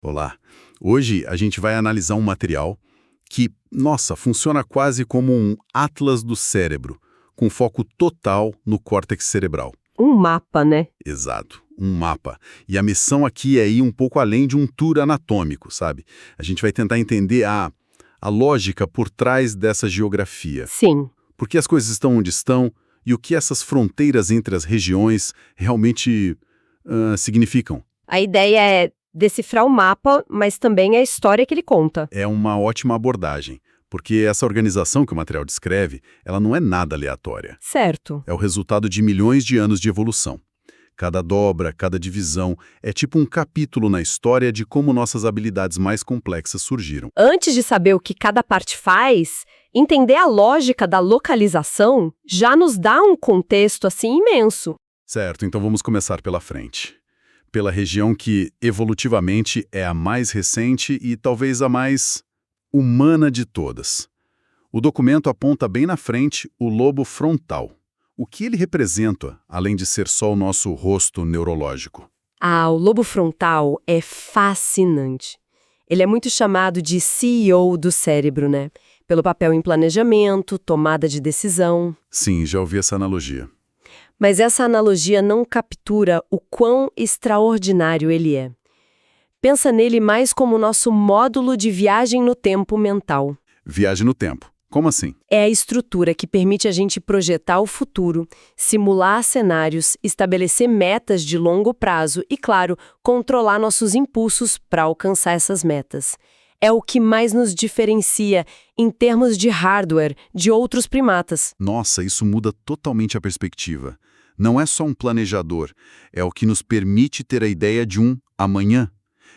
Olá! Hoje a gente vai analisar um material que, nossa, funciona quase como um atlas do cérebro, com foco total no córtex cerebral. Um mapa, né? Exato, um mapa. E a missão aqui é ir um pouco além de um tour anatômico, sabe? A gente vai tentar entender a lógica por trás dessa geografia. Sim. Por que as coisas estão onde estão e o que essas fronteiras entre as regiões realmente significam. A ideia é decifrar o mapa, mas também a história que ele conta. É uma ótima abordagem, porque essa organização que o material descreve, ela não é nada aleatória. Certo. É o resultado de milhões de anos de evolução. Cada dobra, cada divisão, é tipo um capítulo na história de como nossas habilidades mais complexas surgiram. Antes de saber o que cada parte faz, entender a lógica da localização já nos dá um contexto assim imenso. Certo, então vamos começar pela frente. Pela região que, evolutivamente, é a mais recente e talvez a mais humana de todas. O documento aponta bem na frente o lobo frontal. O que ele representa, além de ser só o nosso rosto neurológico? O lobo frontal é fascinante. Ele é muito chamado de CEO do cérebro, né? Pelo papel em planejamento, tomada de decisão. Sim, já ouvi essa analogia. Mas essa analogia não captura o quão extraordinário ele é. Pensa nele mais como nosso módulo de viagem no tempo mental. Viagem no tempo. Como assim? É a estrutura que permite a gente projetar o futuro, simular cenários, estabelecer metas de longo prazo e, claro, controlar nossos impulsos para alcançar essas metas. É o que mais nos diferencia em termos de hardware de outros primatas. Nossa, isso muda totalmente a perspectiva. Não é só um planejador, é o que nos permite ter a ideia de um amanhã.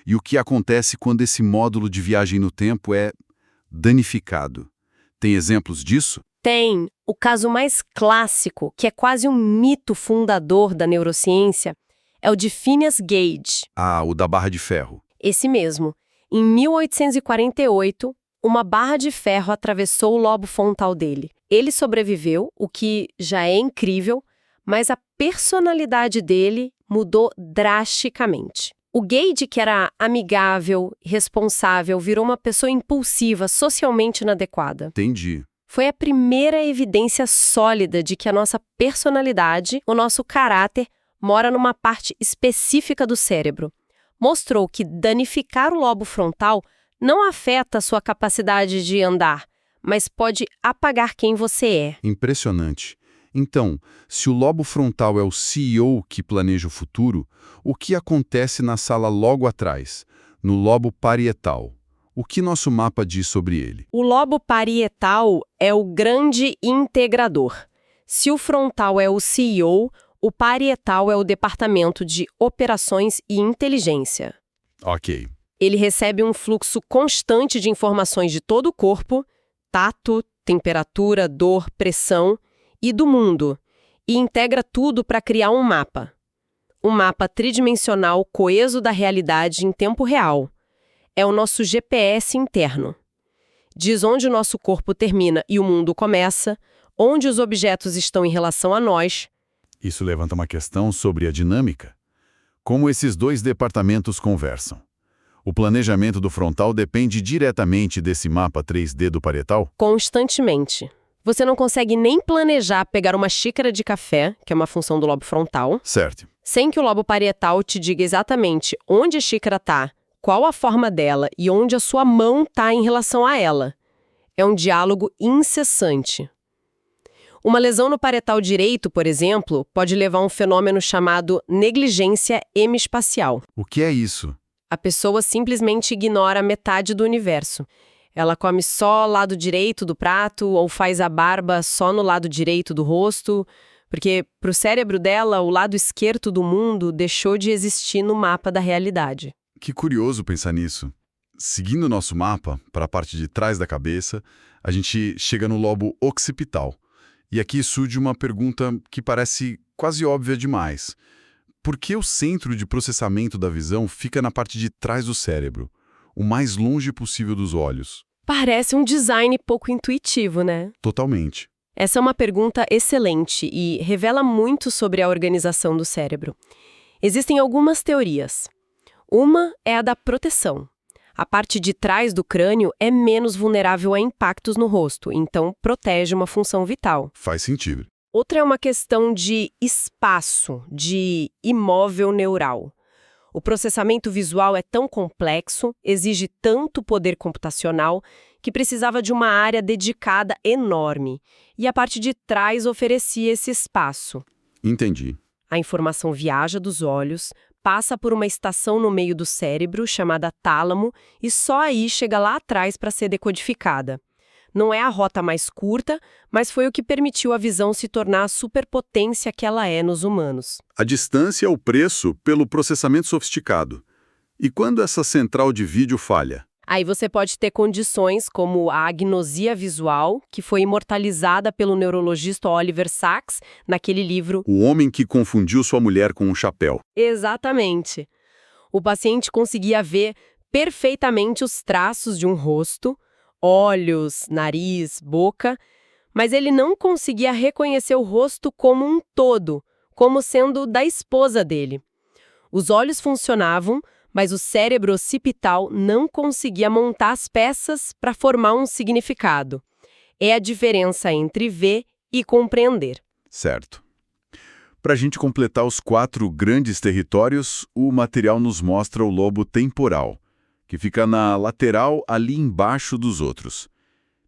E o que acontece quando esse módulo de viagem no tempo é danificado? Tem exemplos disso? Tem. O caso mais clássico, que é quase um mito fundador da neurociência, é o de Phineas Gage. O da barra de ferro. Esse mesmo. Em 1848, uma barra de ferro atravessou o lobo frontal dele. Ele sobreviveu, o que já é incrível, mas a personalidade dele mudou drasticamente. O Gage, que era amigável, responsável, virou uma pessoa impulsiva, socialmente inadequada. Entendi. Foi a primeira evidência sólida de que a nossa personalidade, o nosso caráter, mora numa parte específica do cérebro. Mostrou que danificar o lobo frontal não afeta a sua capacidade de andar, mas pode apagar quem você é. Impressionante. Então, se o lobo frontal é o CEO que planeja o futuro, o que acontece na sala logo atrás, no lobo parietal? O que nosso mapa diz sobre ele? O lobo parietal é o grande integrador. Se o frontal é o CEO, o parietal é o departamento de operações e inteligência. Ok. Ele recebe um fluxo constante de informações de todo o corpo, tato, temperatura, dor, pressão, e do mundo, e integra tudo para criar um mapa. Um mapa tridimensional coeso da realidade em tempo real. É o nosso GPS interno. Diz onde o nosso corpo termina e o mundo começa, onde os objetos estão em relação a nós. Isso levanta uma questão sobre a dinâmica. Como esses dois departamentos conversam? O planejamento do frontal depende diretamente desse mapa 3D do parietal? Constantemente. Você não consegue nem planejar pegar uma xícara de café, que é uma função do lobo frontal, Certo. sem que o lobo parietal te diga exatamente onde a xícara está, qual a forma dela e onde a sua mão está em relação a ela. É um diálogo incessante. Uma lesão no parietal direito, por exemplo, pode levar a um fenômeno chamado negligência hemispacial. O que é isso? A pessoa simplesmente ignora metade do universo. Ela come só o lado direito do prato ou faz a barba só no lado direito do rosto, porque para o cérebro dela, o lado esquerdo do mundo deixou de existir no mapa da realidade. Que curioso pensar nisso. Seguindo o nosso mapa, para a parte de trás da cabeça, a gente chega no lobo occipital. E aqui surge uma pergunta que parece quase óbvia demais. Por que o centro de processamento da visão fica na parte de trás do cérebro, o mais longe possível dos olhos? Parece um design pouco intuitivo, né? Totalmente. Essa é uma pergunta excelente e revela muito sobre a organização do cérebro. Existem algumas teorias. Uma é a da proteção. A parte de trás do crânio é menos vulnerável a impactos no rosto, então protege uma função vital. Faz sentido. Outra é uma questão de espaço, de imóvel neural. O processamento visual é tão complexo, exige tanto poder computacional, que precisava de uma área dedicada enorme. E a parte de trás oferecia esse espaço. Entendi. A informação viaja dos olhos, passa por uma estação no meio do cérebro, chamada tálamo, e só aí chega lá atrás para ser decodificada. Não é a rota mais curta, mas foi o que permitiu a visão se tornar a superpotência que ela é nos humanos. A distância é o preço pelo processamento sofisticado. E quando essa central de vídeo falha? Aí você pode ter condições como a agnosia visual, que foi imortalizada pelo neurologista Oliver Sacks naquele livro O Homem que Confundiu Sua Mulher com um Chapéu. Exatamente. O paciente conseguia ver perfeitamente os traços de um rosto, olhos, nariz, boca, mas ele não conseguia reconhecer o rosto como um todo, como sendo da esposa dele. Os olhos funcionavam, mas o cérebro occipital não conseguia montar as peças para formar um significado. É a diferença entre ver e compreender. Certo. Para a gente completar os 4 grandes territórios, o material nos mostra o lobo temporal, que fica na lateral ali embaixo dos outros.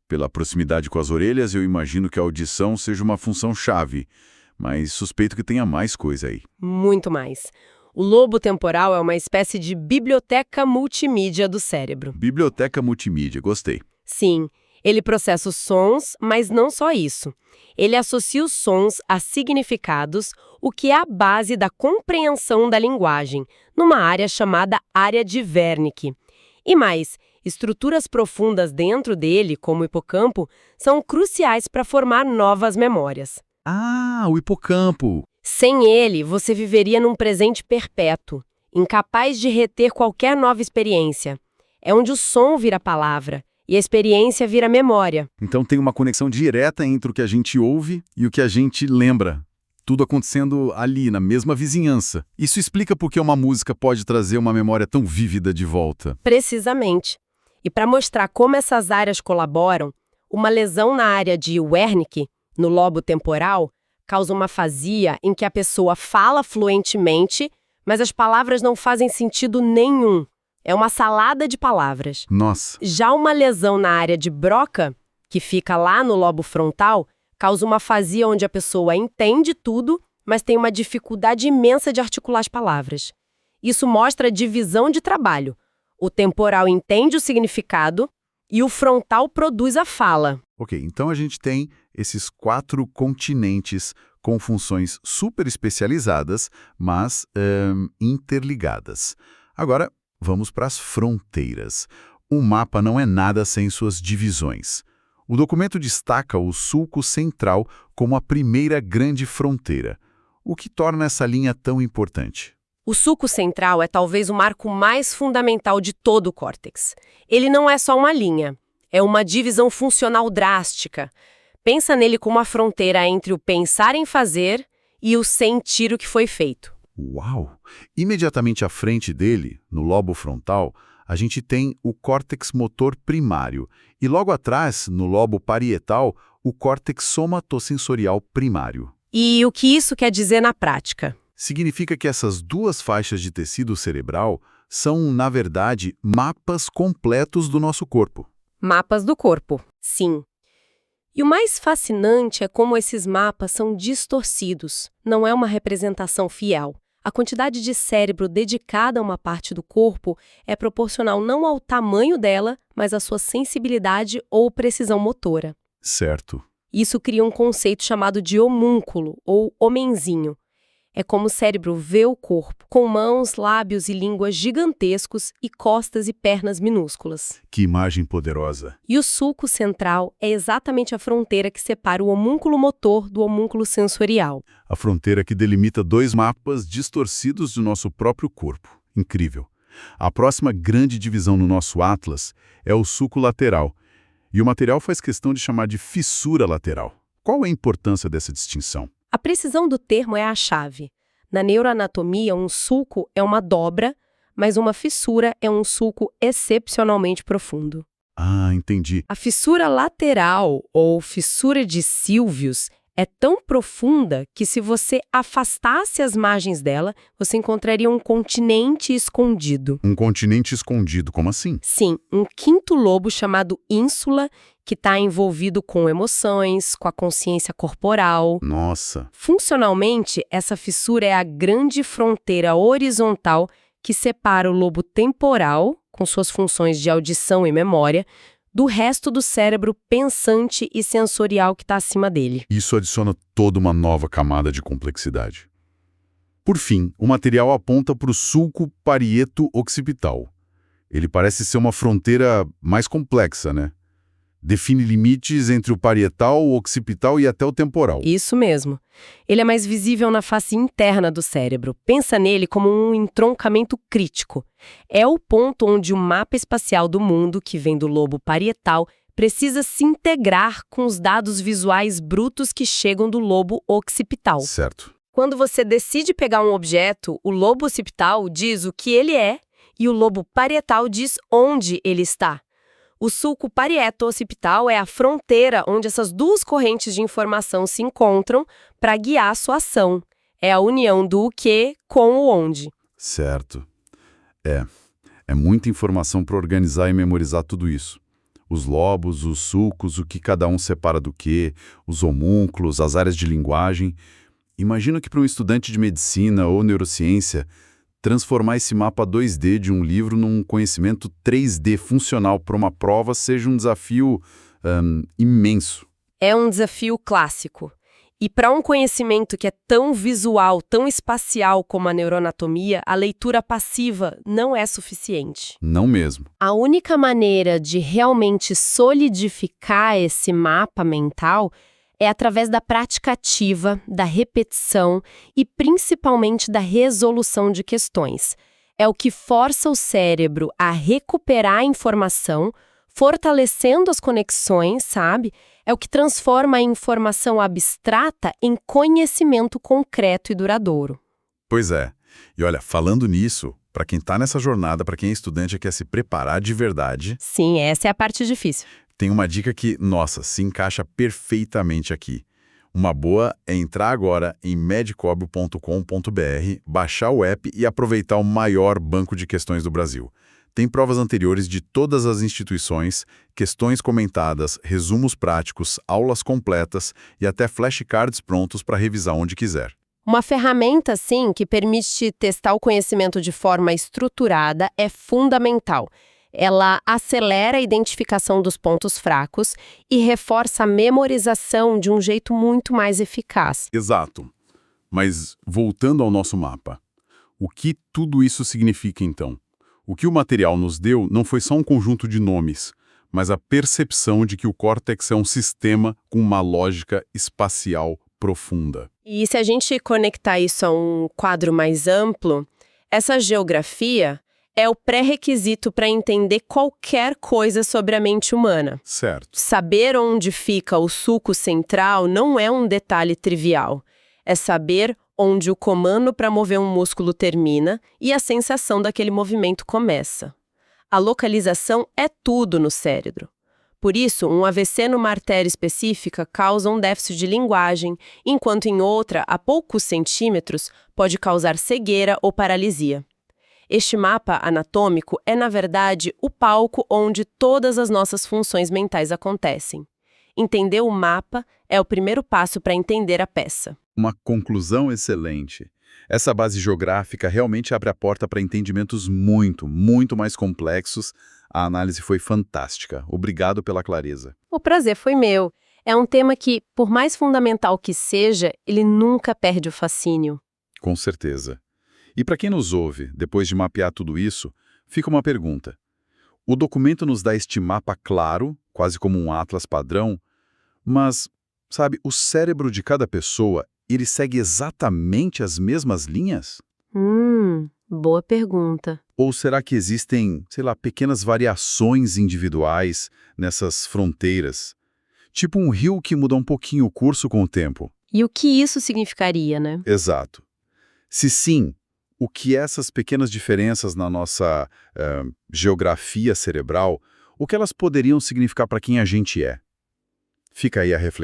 Pela proximidade com as orelhas, eu imagino que a audição seja uma função-chave, mas suspeito que tenha mais coisa aí. Muito mais. O lobo temporal é uma espécie de biblioteca multimídia do cérebro. Biblioteca multimídia, gostei. Sim, ele processa os sons, mas não só isso. Ele associa os sons a significados, o que é a base da compreensão da linguagem, numa área chamada área de Wernicke. E mais, estruturas profundas dentro dele, como o hipocampo, são cruciais para formar novas memórias. Ah, o hipocampo! Sem ele, você viveria num presente perpétuo, incapaz de reter qualquer nova experiência. É onde o som vira palavra e a experiência vira memória. Então tem uma conexão direta entre o que a gente ouve e o que a gente lembra. Tudo acontecendo ali, na mesma vizinhança. Isso explica por que uma música pode trazer uma memória tão vívida de volta. Precisamente. E para mostrar como essas áreas colaboram, uma lesão na área de Wernicke, no lobo temporal, causa uma afasia em que a pessoa fala fluentemente, mas as palavras não fazem sentido nenhum. É uma salada de palavras. Nossa. Já uma lesão na área de Broca, que fica lá no lobo frontal, causa uma afasia onde a pessoa entende tudo, mas tem uma dificuldade imensa de articular as palavras. Isso mostra a divisão de trabalho. O temporal entende o significado e o frontal produz a fala. Ok, então a gente tem esses 4 continentes com funções super especializadas, mas interligadas. Agora, vamos para as fronteiras. Um mapa não é nada sem suas divisões. O documento destaca o sulco central como a primeira grande fronteira. O que torna essa linha tão importante? O sulco central é talvez o marco mais fundamental de todo o córtex. Ele não é só uma linha, é uma divisão funcional drástica. Pensa nele como a fronteira entre o pensar em fazer e o sentir o que foi feito. Uau! Imediatamente à frente dele, no lobo frontal, a gente tem o córtex motor primário e logo atrás, no lobo parietal, o córtex somatosensorial primário. E o que isso quer dizer na prática? Significa que essas 2 faixas de tecido cerebral são, na verdade, mapas completos do nosso corpo. Mapas do corpo, sim. E o mais fascinante é como esses mapas são distorcidos. Não é uma representação fiel. A quantidade de cérebro dedicada a uma parte do corpo é proporcional não ao tamanho dela, mas à sua sensibilidade ou precisão motora. Certo. Isso cria um conceito chamado de homúnculo, ou homenzinho. É como o cérebro vê o corpo, com mãos, lábios e língua gigantescos e costas e pernas minúsculas. Que imagem poderosa. E o sulco central é exatamente a fronteira que separa o homúnculo motor do homúnculo sensorial. A fronteira que delimita 2 mapas distorcidos do nosso próprio corpo. Incrível. A próxima grande divisão no nosso atlas é o sulco lateral. E o material faz questão de chamar de fissura lateral. Qual é a importância dessa distinção? A precisão do termo é a chave. Na neuroanatomia, um sulco é uma dobra, mas uma fissura é um sulco excepcionalmente profundo. Ah, entendi. A fissura lateral, ou fissura de Sylvius, é tão profunda que se você afastasse as margens dela, você encontraria um continente escondido. Um continente escondido, como assim? Sim, um quinto lobo chamado ínsula, que está envolvido com emoções, com a consciência corporal. Nossa, Funcionalmente, essa fissura é a grande fronteira horizontal que separa o lobo temporal, com suas funções de audição e memória, do resto do cérebro pensante e sensorial que está acima dele. isso adiciona toda uma nova camada de complexidade. Por fim, o material aponta para o sulco parieto-occipital. Ele parece ser uma fronteira mais complexa, né? Define limites entre o parietal, o occipital e até o temporal. Isso mesmo. Ele é mais visível na face interna do cérebro. Pensa nele como um entroncamento crítico. É o ponto onde o mapa espacial do mundo, que vem do lobo parietal, precisa se integrar com os dados visuais brutos que chegam do lobo occipital. Certo. Quando você decide pegar um objeto, o lobo occipital diz o que ele é e o lobo parietal diz onde ele está. O sulco parieto-occipital é a fronteira onde essas duas correntes de informação se encontram para guiar a sua ação. É a união do o que com o onde. Certo. É muita informação para organizar e memorizar tudo isso. Os lobos, os sulcos, o que cada um separa do quê, os homúnculos, as áreas de linguagem. Imagino que para um estudante de medicina ou neurociência, transformar esse mapa 2D de um livro num conhecimento 3D funcional para uma prova seja um desafio imenso. É um desafio clássico. E para um conhecimento que é tão visual, tão espacial como a neuroanatomia, a leitura passiva não é suficiente. Não mesmo. A única maneira de realmente solidificar esse mapa mental é através da prática ativa, da repetição e principalmente da resolução de questões. É o que força o cérebro a recuperar a informação, fortalecendo as conexões, sabe? É o que transforma a informação abstrata em conhecimento concreto e duradouro. Pois é. E olha, falando nisso, para quem está nessa jornada, para quem é estudante e quer se preparar de verdade, Sim, essa é a parte difícil. tem uma dica que, nossa, se encaixa perfeitamente aqui. Uma boa é entrar agora em medcob.com.br, baixar o app e aproveitar o maior banco de questões do Brasil. Tem provas anteriores de todas as instituições, questões comentadas, resumos práticos, aulas completas e até flashcards prontos para revisar onde quiser. Uma ferramenta, sim, que permite testar o conhecimento de forma estruturada é fundamental. Ela acelera a identificação dos pontos fracos e reforça a memorização de um jeito muito mais eficaz. Exato. Mas, voltando ao nosso mapa, o que tudo isso significa então? O que o material nos deu não foi só um conjunto de nomes, mas a percepção de que o córtex é um sistema com uma lógica espacial profunda. E se a gente conectar isso a um quadro mais amplo, essa geografia é o pré-requisito para entender qualquer coisa sobre a mente humana. Certo. Saber onde fica o sulco central não é um detalhe trivial. É saber onde o comando para mover um músculo termina e a sensação daquele movimento começa. A localização é tudo no cérebro. Por isso, um AVC numa artéria específica causa um déficit de linguagem, enquanto em outra, a poucos centímetros, pode causar cegueira ou paralisia. Este mapa anatômico é, na verdade, o palco onde todas as nossas funções mentais acontecem. Entender o mapa é o primeiro passo para entender a peça. Uma conclusão excelente. Essa base geográfica realmente abre a porta para entendimentos muito, muito mais complexos. A análise foi fantástica. Obrigado pela clareza. O prazer foi meu. É um tema que, por mais fundamental que seja, ele nunca perde o fascínio. Com certeza. E para quem nos ouve, depois de mapear tudo isso, fica uma pergunta. O documento nos dá este mapa claro, quase como um atlas padrão, mas, sabe, o cérebro de cada pessoa, ele segue exatamente as mesmas linhas? Boa pergunta. Ou será que existem, sei lá, pequenas variações individuais nessas fronteiras? Tipo um rio que muda um pouquinho o curso com o tempo. E o que isso significaria, né? Exato. Se sim, o que essas pequenas diferenças na nossa geografia cerebral, o que elas poderiam significar para quem a gente é. Fica aí a reflexão.